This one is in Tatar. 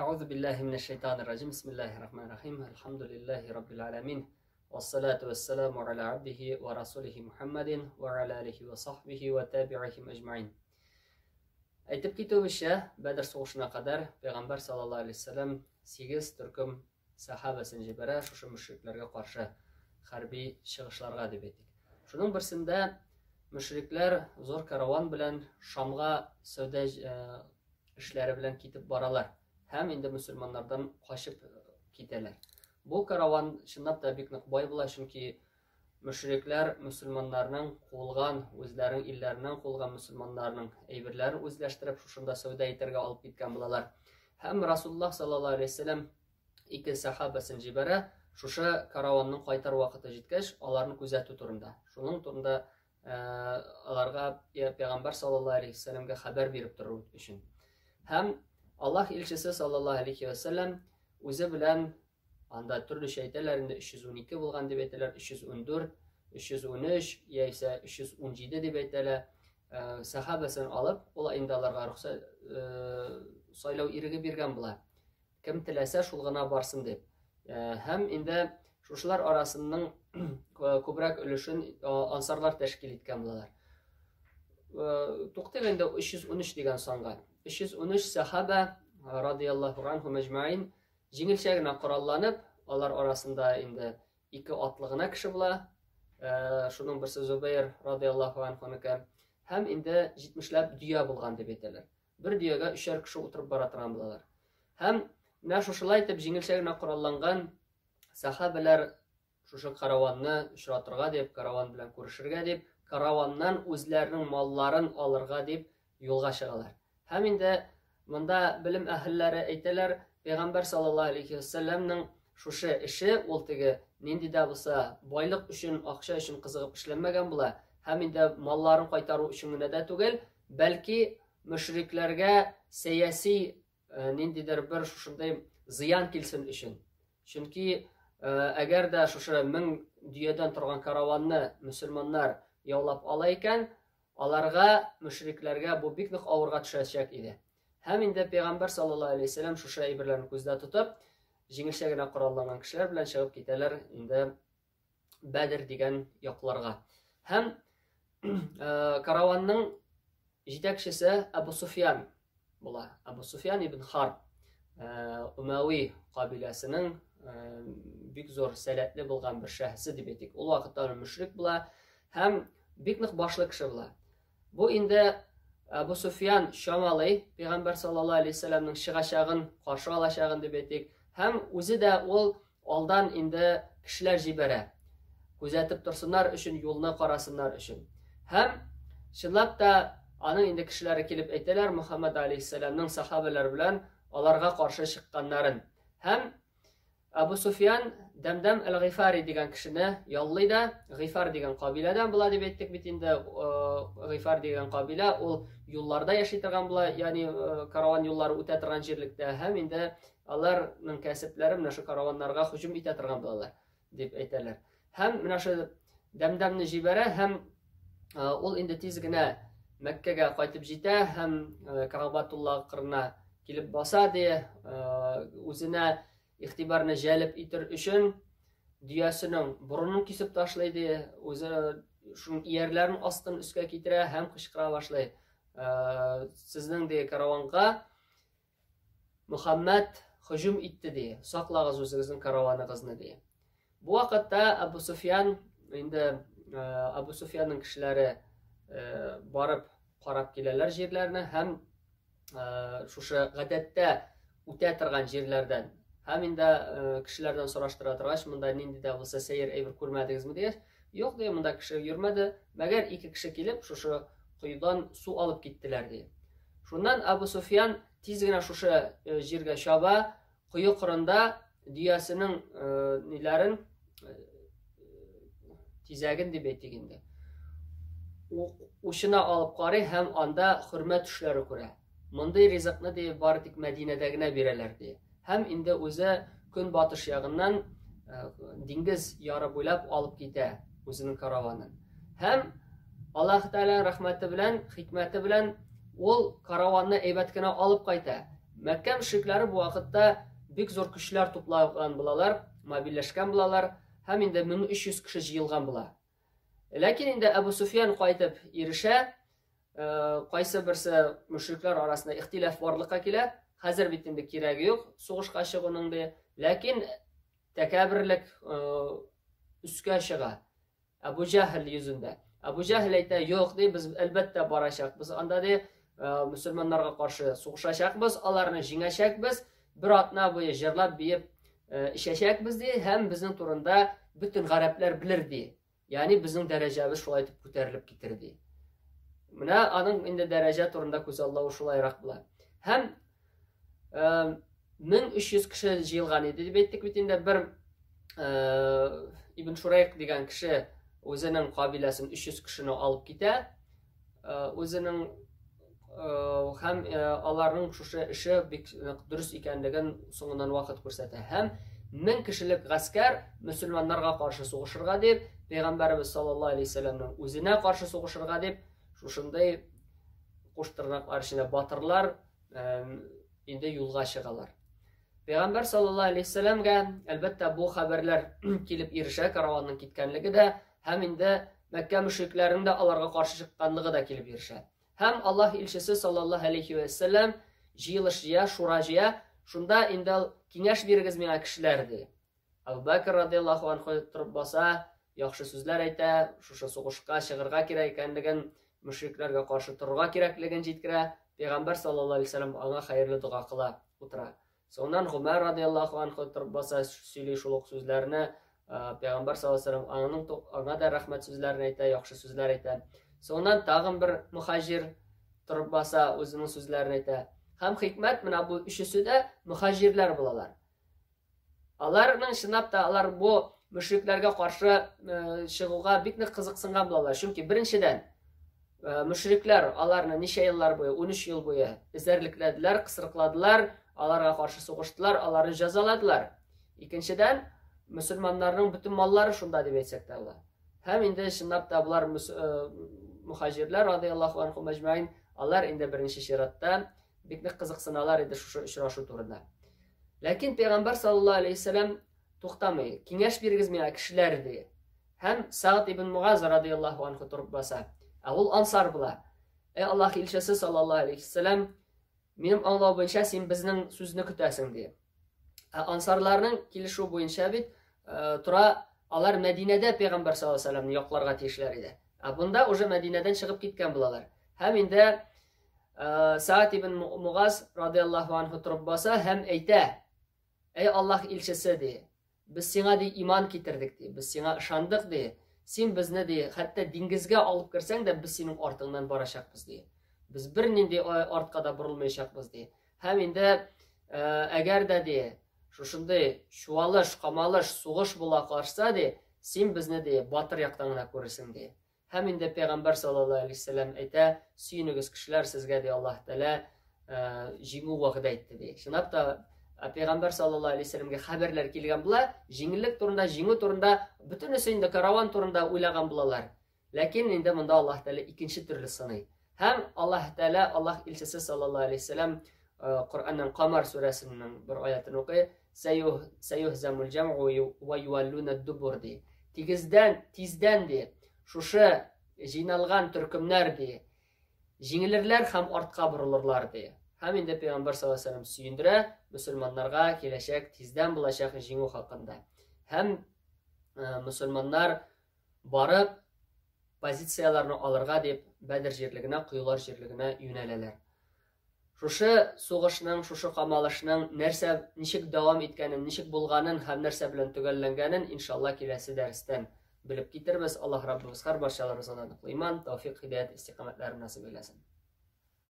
أعوذ بالله من الشيطان الرجيم بسم الله الرحمن الرحيم الحمد لله رب العالمين والصلاة والسلام على عبده ورسوله محمد وعلى آله وصحبه وتابعهم أجمعين. Айтып кетуімізше, Бәдір соғышына қадар Пейғамбар саллаллаху алейхи вассалам 8 түркім сахабасын жібері шушы мүшриклерге қаршы харби шығышларға деп еттік. Шуның бірсінде мүшриклер зор караван білән Шамға сәуде эшләре белән китеп баралар. Һәм инде мусульманнардан качып китәләр. Бу караван чынлап та бик нык бай була, чөнки мөшрикләр мусульманнарның кулган, үзләренең илләреннән кулган мусульманнарның әйберләрен үзләштереп, шушында сәүдә итәргә алып киткән булалар. Һәм Расулуллаһ саллаллаһу алейхи вассалам ике сахабасын җибәрә, шушы караванның кайтар вакыты җиткәч, аларны күзәтү турында. Шуның турында аларга Пәйгамбәр саллаллаһу алейхи вассаламга хәбәр биреп тору өчен. Һәм Аллаһ илчесе саллаллаһу алейхи вассалам үзе белән анда төрлечә әйтәләр, инде 312 булган дип әйтәләр, 314, 313 яисә 317 дип әйтәләр. Сахабасын алып, ул инде аларга рөхсәт сайлау иреге биргән була. Кем теләсә шул гына барсын дип. Һәм инде шушылар арасының күбрәк өлешен ансарлар тәшкил иткән булалар. Туктык инде 313 дигән санга. 313 сахаба радияллаху анхум әҗмәин җиңелчә генә коралланып, алар арасында инде 2 атлы гына кеше була. Шуның берсе Зубайр радияллаху анхуныкы. Һәм инде 70ләп дөя булган дип әйтәләр. Бер дөягә 3 кеше утырып бара торган булалар. Һәм менә шушылай итеп җиңелчә генә коралланган сахабалар шушы караванны очратырга дип, караван белән күрешергә дип, караваннан үзләренең малларын алырга дип юлга чыгалар. Һәм инде монда белем әһелләре әйтәләр, Пәйгамбәр саллаллаһу алейхи вассаламның шушы эше ул теге нинди дә булса байлык өчен, акча өчен кызыгып эшләнмәгән була. Һәм инде малларын кайтару өчен генә дә түгел, бәлки мөшрикләргә сәяси ниндидер бер шушындай зыян килсен өчен. Чөнки әгәр дә шушы 1000 дөядән торган караванны мусульманнар яулап ала икән, аларга мөшрикләргә бу бик нык авырга төшәчәк иде. Һәм инде Пәйгамбәр саллаллаһу алейхи вассалам шушы әйберләрне күздә тотып, җиңелчә генә коралланган кешеләр белән чыгып китәләр инде Бәдер дигән якларга. Һәм караванның җитәкчесе Абу Суфьян була. Абу Суфьян ибн Харб, Умави кабиләсенең бик зур сәләтле булган бер шәхсе дип әйтик. Ул вакытта мөшрик була һәм бик нык башлы кеше була. Бу инде Абу Суфьян Шамалый, Пәйгамбәр саллаллаһу алейхи вассаламның чыгачагын каршы алачагын дип әйтик. Һәм үзе дә ул алдан инде кешеләр җибәрә. Күзәтеп торсыннар өчен, юлны карасыннар өчен. Һәм чынлап та аның инде кешеләре килеп әйтәләр Мөхәммәд алейхиссаламның сахабалар белән аларга каршы чыкканнарын. Һәм Абу Суфьян Дәмдәм әл-Гыйфари дигән кешене яллый да, Гыйфар дигән кабиләдән була дип әйттек бит инде. Гыйфар дигән кабилә ул юлларда яши торган була, ягъни караван юллары үтә торган җирлектә, һәм инде аларның кәсепләре менә шу караваннарга һөҗүм итә торган булалар дип әйтәләр. Һәм менә шу Дәмдәмне җибәрә, һәм ул инде тиз генә Мәккәгә кайтып җитә һәм Кәгъбәтулла кырына килеп баса ди, үзенә ихтибарны җәлеп итер өчен дөясенең борынын кисеп ташлый ди, үзе шуның иярләрен астын өскә китерә һәм кычкыра башлый. Сезнең ди караванга Мөхәммәд һөҗүм итте ди, саклагыз үзегезнең караваныгызны ди. Бу вакытта Абу Суфьян инде Абу Суфьянның кешеләре барып карап киләләр җирләрне һәм шушы гадәттә үтә торган җирләрдән һәм инде кешеләрдән сораштыра торгач, монда нинди дә булса сәер әйбер күрмәдегезме дигәч, юк ди, монда кеше йөрмәде, мәгәр 2 кеше килеп шушы куйдан су алып киттеләр ди. Шуннан Абу Суфьян тиз генә шушы җиргә чаба, куе кырында дөясенең ниләрен тизәген дип әйтик инде. Ушына алып карый һәм анда хөрмәт эшләре күрә. Мондый ризыкны ди бары тик Мәдинәдә генә бирәләр ди. Һәм инде үзе көнбатыш ягыннан диңгез яры буйлап алып китә үзенең караванын. Һәм Аллаһ Тәгалә рәхмәте белән, хикмәте белән ул караванны әйбәт кенә алып кайта. Мәккә мөшрикләре бу вакытта бик зур көчләр туплаган булалар, мобильләшкән булалар, һәм инде 1300 кеше җыелган була. Ләкин инде Әбу Суфьян кайтып ирешә, кайсы берсе мөшрикләр арасында ихтилаф барлыкка килә. Хәзер бит инде кирәге юк сугышка чыгуның ди. Ләкин тәкәбберлек үскә чыга. Әбу Җәһл йөзендә. Әбу Җәһл әйтә, юк ди, без әлбәттә барачакбыз. Анда ди, мөселманнарга каршы сугышачакбыз, аларны җиңәчәкбез, бер атна буе җырлап биеп ишәчәкбез ди, һәм безнең турында бөтен гарәпләр билер ди. Ягъни безнең дәрәҗәбез шулай итеп күтәрелеп китер ди. Менә аның инде дәрәҗә турында күз аллау шулайрак була. Һәм 1300 кеше җыелган иде дип әйттек бит инде. Бер Ибн Шурайк дигән кеше үзенең кабиләсен 300 кешене алып китә. Үзенең һәм аларның шушы эше бик дөрес икәнлеген соңыннан вакыт күрсәтә. Һәм 1000 кешелек гаскәр мөселманнарга каршы сугышырга дип, Пәйгамбәрбез саллаллаһу алейһи вәсәлләмнең үзенә каршы сугышырга дип, шушындай куштырнаклар эчендә батырлар инде юлга чыгалар. Пәйгамбәр саллаллаһу алейһи вәсәлләмгә әлбәттә бу хәбәрләр килеп ирешә, караванның киткәнлеге дә, һәм инде Мәккә мөшрикләренең дә аларга каршы чыкканлыгы да килеп ирешә. Һәм Аллаһ илчесе саллаллаһу алейһи вәсәлләм җыелыш җыя, шура җыя, шунда инде киңәш бирегез миңа кешеләр ди. Абу Бәкр радиллаһу анһу торып баса, яхшы сүзләр әйтә, шушы сугышка чыгырга кирәк икәнлеген, мөшрикләргә каршы торырга кирәклеген җиткерә. Пәйгамбәр саллаллаһу алейһи вәсәлләм аңа хәерле дуга кыла, утыра. Соңыннан Гомәр радиллаһу анһу торып баса, сөйли шул ук сүзләрне. Пәйгамбәр саллаллаһу алейһи вәсәлләм аңа да рәхмәт сүзләрен әйтә, яхшы сүзләр әйтә. Соңыннан тагын бер мухаҗир торып баса, үзенең сүзләрен әйтә. Һәм хикмәт менә бу өчесе дә мухаҗирләр булалар. Аларның чынлап та алар бу мөшрикләргә каршы чыгуга бик нык кызыксынган булалар. Чөнки беренчедән мөшрикләр аларны ничә еллар буе, 13 ел буе эзәрлекләделәр, кысрыкладылар, аларга каршы сугыштылар, аларны җәзаладылар. Икенчедән мөселманнарның бөтен маллары шунда дип әйтсәк тә була. Һәм инде чынлап та булар мухаҗирләр радиллаһу анһум мәҗмәин, алар инде беренче чиратта бик нык кызыксыналар иде шушы очрашу турында. Ләкин Пәйгамбәр саллаллаһу алейһи вәсәлләм туктамый, киңәш бирегез миңа кешеләр ди. Һәм Саъд ибн Муаз радиллаһу анһу торып баса. Ул ансар була. Аллаһ илчесе саллаллаһу алейһи вәсәлләм, минем аңлау буенча син безнең сүзне көтәсең ди. Ансарларның килешү буенча бит тура алар Мәдинәдә Пәйгамбәр саллаллаһу алейһи вәсәлләмне якларга тиешләр иде. Бунда уже Мәдинәдән чыгып киткән булалар. Һәм инде Саъд ибн Муаз радиллаһу анһу торып баса һәм әйтә: Аллаһ илчесе ди, без сиңа ди иман китердек ди, без сиңа ышандык ди. Син безне ди, хәтта диңгезгә алып керсәң дә без синең артыңнан барачакбыз ди. Без бер нинди артка да борылмаячакбыз ди. Һәм инде әгәр дә ди шушындай чуалыш, камалыш, сугыш була калса ди, син безне ди батыр яктан гына күрерсең ди. Һәм инде Пәйгамбәр саллаллаһу алейһи вәсәлләм әйтә: "Сөйнегез кешеләр, сезгә ди Аллаһ Тәала җиңү вәгъдә итте" ди. Шуннан да Пәйгамбәр саллаллаһу алейһи вәсәлләмгә хәбәрләр килгән була, җиңеллек турында, җиңү турында, бөтенесе инде караван турында уйлаган булалар. Ләкин инде монда Аллаһ Тәала икенче төрле сыный. Һәм Аллаһ Тәала, Аллаһ илчесе саллаллаһу алейһи вәсәлләм Коръәннең Камар сүрәсенең бер аятын укый: "Сайюхзамул җамъу ва юваллуна ад-дубур" ди. Тиздән ди, шушы җыйналган төркемнәр ди, җиңелерләр һәм артка борылырлар ди. Һәм инде Пәйгамбәр саллаллаһу алейһи вәсәлләм сөендерә мөселманнарга киләчәк тиздән булачак җиңү хакында. Һәм мөселманнар барып позицияларны алырга дип Бәдер җирлегенә, Кыйлар җирлегенә юнәләләр. Шушы сугышның, шушы камалышның нәрсә, ничек дәвам иткәнен, ничек булганын һәм нәрсә белән төгәлләнгәнен иншалла киләсе дәрестән белеп китербез. Аллаһ Раббыбыз һәр барчаларыбызга ныклы иман, тәүфыйк, һидаят, истиқамәтләрен насыйп эйләсен.